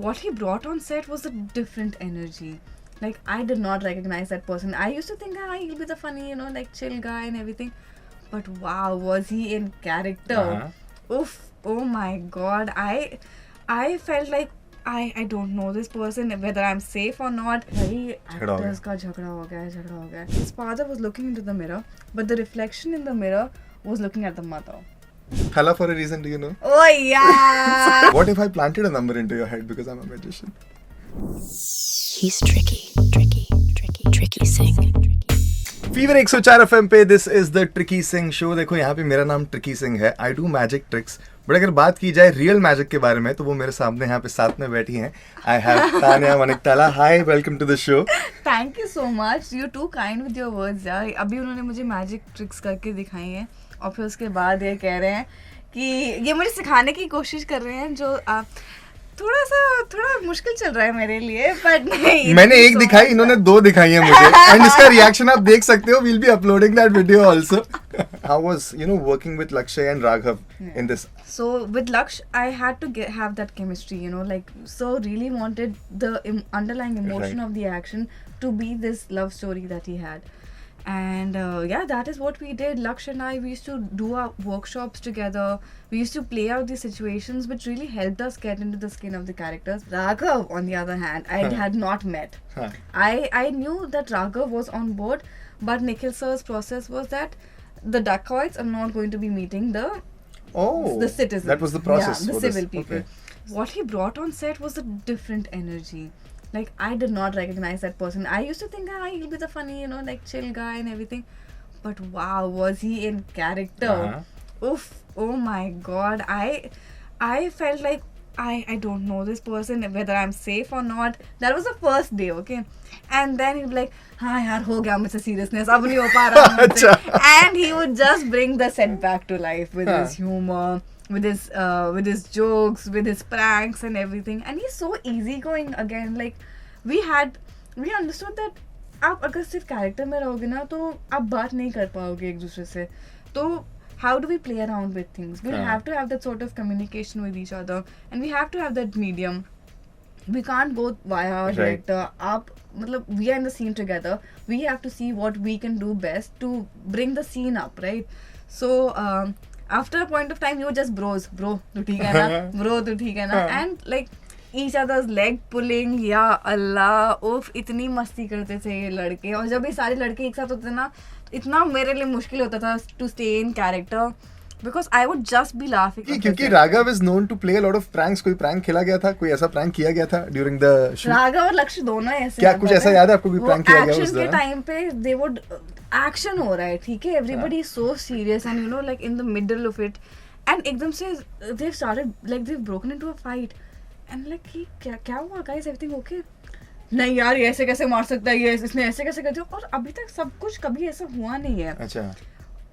What he brought on set was a different energy. Like, I did not recognize that person. I used to think, he'll be the funny, like chill guy and everything. But wow, was he in character? Oof, oh my god. I felt like I don't know this person, whether I'm safe or not. Very actors ka jhagda ho gaya. His father was looking into the mirror, but the reflection in the mirror was looking at the mother. Hala for a reason, do you know? Oh yeah. What if I planted a number into your head because I'm a magician? He's tricky Singh. Fever 104 FM पे this is the tricky Singh show. देखो यहाँ पे मेरा नाम tricky Singh है। I do magic tricks, but अगर बात की जाए रियल मैजिक के बारे में तो वो मेरे सामने यहाँ पे साथ में बैठी हैं। I have Tania Maniktala. Hi, welcome to the show. Thank you so much, you too kind with your words यार। अभी उन्होंने मुझे मैजिक ट्रिक्स करके दिखाई हैं और फिर उसके बाद ये कह रहे हैं कि ये मुझे सिखाने की कोशिश कर रहे हैं, जो थोड़ा मुश्किल चल रहा है मेरे लिए, बट नहीं। मैंने एक दिखाई, इन्होंने दो दिखाई है मुझे, एंड इसका रिएक्शन आप देख सकते हो। We'll be uploading that video also. How was working with Lakshya and Raghav in this? So with Laksh, I had to have that chemistry, so really wanted the underlying emotion of the action to be this love story that he had. And that is what we did. Laksh and I, we used to do our workshops together. We used to play out these situations, which really helped us get into the skin of the characters. Raghav, on the other hand, I had not met. I knew that Raghav was on board, but Nikhil sir's process was that the dacoits are not going to be meeting the citizens. That was the process. Yeah, the civil people. Okay. What he brought on set was a different energy. Like, I did not recognize that person. I used to think, he'll be the funny, like chill guy and everything. But wow, was he in character? Oof, oh my god. I felt like I don't know this person, whether I'm safe or not. That was the first day, okay? And then he'd be like, yaar, ho gaya mujhse seriousness, ab nahi ho pa raha mujhse. And he would just bring the set back to life with his humor, with his jokes, with his pranks and everything. And he's so easygoing again. Like, we understood that आप अगर सिर्फ character में रहोगे ना तो आप बात नहीं कर पाओगे एक दूसरे से। तो how do we play around with things? We have to have that sort of communication with each other, and we have to have that medium. We can't go via our director. We are in the scene together. We have to see what we can do best to bring the scene up, right? So after a point of time, you were just bros. Bro, tu theek hai na? Bro, tu theek hai na? And like each other's leg pulling, या अल्लाह, उफ, इतनी मस्ती करते थे ये लड़के। और जब ये सारे लड़के एक साथ होते ना, इतना मेरे लिए मुश्किल होता था to stay in character, because I would just be laughing. क्योंकि Raghav is known to play a lot of pranks. कोई प्रैंक खेला गया था, कोई ऐसा प्रैंक किया गया था during the shoot? राघव और लक्ष्य दोनों ऐसे। क्या कुछ ऐसा याद है आपको भी प्रैंक किया गया उस दौरान? के टाइम पे they would action हो रहा है, ठीक है, everybody is so serious and like in the middle of it, and एकदम से they've started, like they've broken into a fight. And like, क्या हुआ guys, everything okay? नहीं यार, ये ऐसे कैसे मार सकता है, ये इसने ऐसे कैसे कर दिया। और अभी तक सब कुछ कभी ऐसा हुआ नहीं है। अच्छा।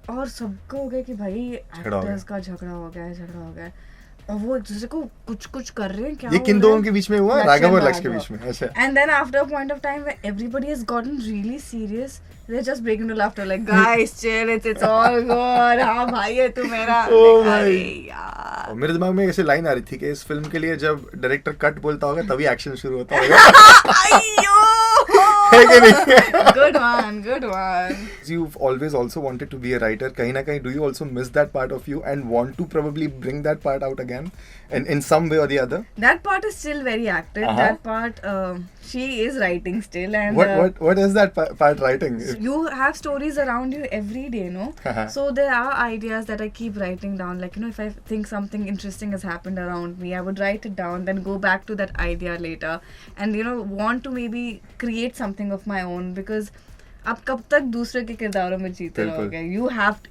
और सबको हो गया कि भाई एक्टर्स का झगड़ा हो गया और वो एक दूसरे को कुछ कर रहे हैं। क्या ये किन दोनों के बीच में हुआ? राघव और लक्ष्य के बीच में। अच्छा। And then after a point of time where everybody has gotten really serious, they just break into laughter like, guys chill, it's all good. हाँ भाई, है तू मेरा। भाई यार, मेरे दिमाग में ऐसे लाइन आ रही थी कि इस फिल्म के लिए जब डायरेक्टर कट बोलता होगा तभी एक्शन शुरू होता होगा। Good one. You've always also wanted to be a writer. कहीं ना कहीं do you also miss that part of you and want to probably bring that part out again in some way or the other? That part is still very active. That part, she is writing still. And what is that part writing? You have stories around you every day, no? So there are ideas that I keep writing down. Like, if I think something interesting has happened around me, I would write it down, then go back to that idea later, and want to maybe create something of my own, because आप कब तक दूसरे के किरदारों में जीते रहोगे?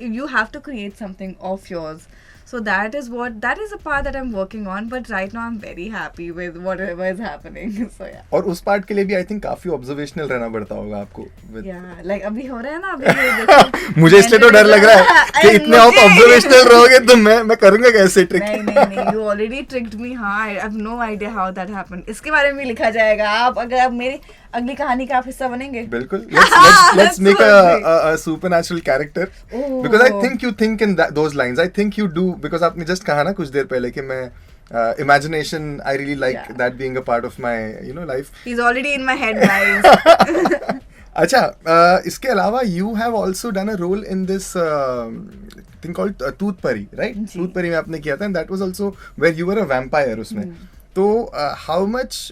You have to create something of yours. So that is a part that I'm working on, but right now I'm very happy with whatever is happening. So yeah. और उस पार्ट के लिए भी I think काफी observational रहना पड़ता होगा आपको। Yeah, like अभी हो रहा है ना, अभी मुझे इसलिए तो डर लग रहा है कि इतने आप ऑब्जर्वेशनल रहोगे तो मैं करूँगा कैसे ट्रिक? नहीं, you already tricked me. हाँ, I have no idea how that happened. इसके बारे में लिखा जाएगा। अगर आप मेरी अगली कहानी का आप हिस्सा बनेंगे। बिल्कुल। Let's make a supernatural character, because I think you think in those lines. I think you do, because आपने just कहा ना कुछ देर पहले कि मैं imagination. I really like Yeah. that being a part of my life. He's already in my head, guys. अच्छा, इसके अलावा you have also done a role in this thing called Tooth Pari, right? Ji. Tooth Pari में आपने किया था, and that was also where you were a vampire उसमें. तो how much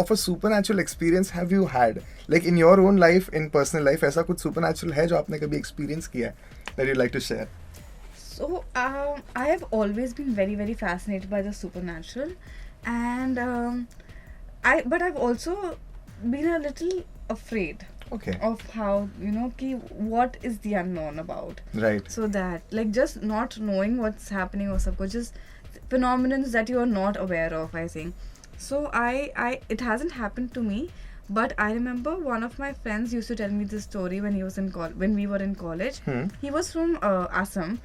of a supernatural experience have you had? Like in your own life, in personal life, ऐसा कुछ supernatural है जो आपने कभी experience किया है that you'd like to share? So, I have always been very, very fascinated by the supernatural, and but I've also been a little afraid Okay. of how what is the unknown about. Right. So that like just not knowing what's happening or something, just phenomena that you are not aware of. I think so. I it hasn't happened to me, but I remember one of my friends used to tell me this story when he was in when we were in college. He was from Assam.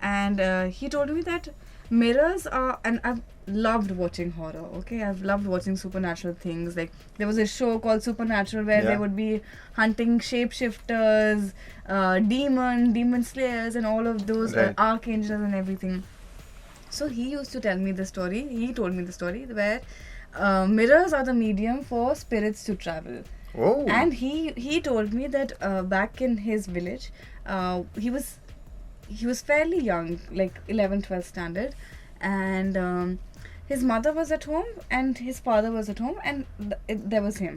And he told me that mirrors are, and I've loved watching horror. Okay, I've loved watching supernatural things. Like there was a show called Supernatural where Yeah. they would be hunting shapeshifters, demon slayers, and all of those Right. archangels and everything. So he used to tell me the story. He told me the story where mirrors are the medium for spirits to travel. Oh. And he told me that back in his village, he was fairly young, like 11th, 12th standard, and his mother was at home and his father was at home, and there was him.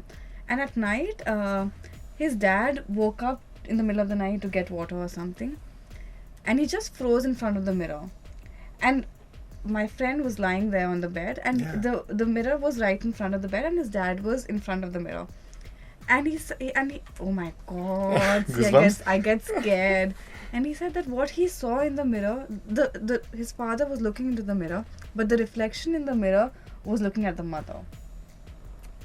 And at night, his dad woke up in the middle of the night to get water or something, and he just froze in front of the mirror. And my friend was lying there on the bed, and Yeah. the mirror was right in front of the bed, and his dad was in front of the mirror. And he oh my god, see, Goosebumps? I get scared. And he said that what he saw in the mirror, his father was looking into the mirror, but the reflection in the mirror was looking at the mother.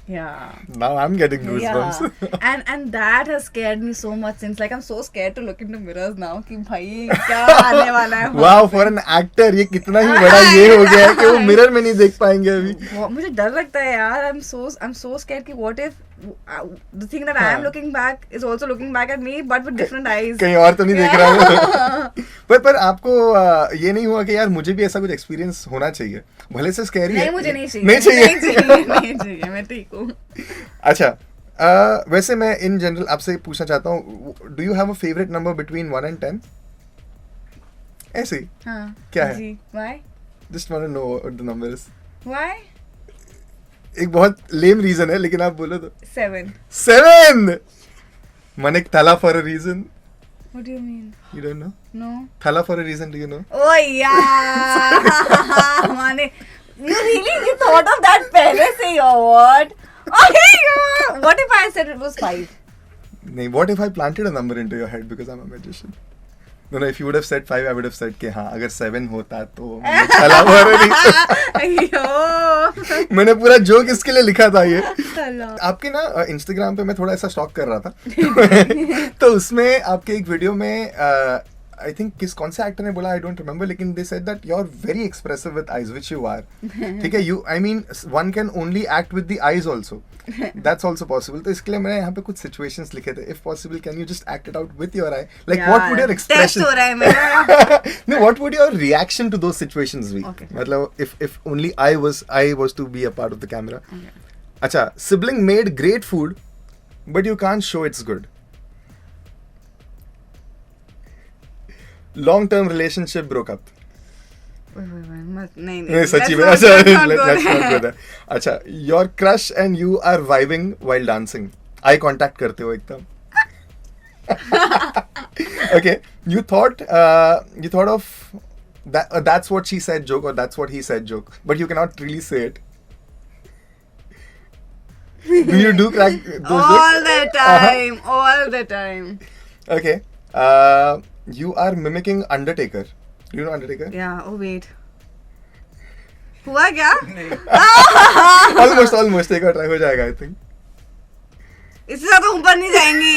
Yeah. Now I'm getting goosebumps. Yeah. And that has scared me so much since, like, I'm so scared to look into mirrors now कि भाई क्या आने वाला है. Wow, for an actor ये कितना ही बड़ा ये हो गया है कि वो मिरर में नहीं देख पाएंगे अभी. मुझे डर लगता है यार. I'm so scared कि what if the thing that I am looking back is also looking back at me but with different eyes. कहीं और तो नहीं देख रहा हूँ. पर आपको ये नहीं हुआ कि यार मुझे भी ऐसा कुछ एक्सपीरियंस होना चाहिए, भले से स्कैरी है. नहीं, मुझे नहीं चाहिए. नहीं चाहिए. मैं ठीक हूँ. अच्छा, वैसे मैं इन जनरल आपसे पूछना चाहता हूँ, do you have a favourite number between 1 and 10? ऐसे ही. हाँ. क्या है? जी. Why? Just want to know what the number is. Why? एक बहुत लेम रीजन है लेकिन आप बोलो तो. 7. 7. Manik Thala for a reason. What do you mean? You don't know? No. Thala for a reason, do you know? Oh yeah. Mane, you thought of that पहले से ही or what? Oh yeah. What if I said it was 5? नहीं, what if I planted a number into your head because I'm a magician? No, if you would have said 5, I would have said कि हाँ, अगर 7 होता तो Thala for a reason. अयो. मैंने पूरा joke इसके लिए लिखा था ये. Thala. आपके ना इंस्टाग्राम पे मैं थोड़ा ऐसा स्टॉक कर रहा था. तो उसमें आपके एक वीडियो में आई थिंक कौन से एक्टर ने बोला, आई डोंट रिमेंबर, लेकिन they said that you are very expressive with eyes, which you are. ठीक है, you I mean one can only act with the eyes also, that's also possible. तो इसके लिए मैंने यहाँ पे कुछ सिचुएशंस लिखे थे. If possible can you just act it out with your eye, like what would your expression, test हो रहा है मेरा. no, what would your reaction to those situations be? Okay. मतलब if only I was to be a part of the camera. Okay. अच्छा, sibling made great food but you can't show it's good. Long term relationship broke up. नहीं सच्ची में. अच्छा, let's not go there. अच्छा, your crush and you are vibing while dancing. Eye contact करते हो एकदम. Okay, you thought of that that's what she said joke or that's what he said joke, but you cannot really say it. Do you do crack those jokes? All the time. Okay. You are mimicking Undertaker. Do you know Undertaker? Yeah. Oh wait. हुआ क्या? Almost. एक और try हो जाएगा, I think. इससे ज्यादा ऊपर नहीं जाएंगी.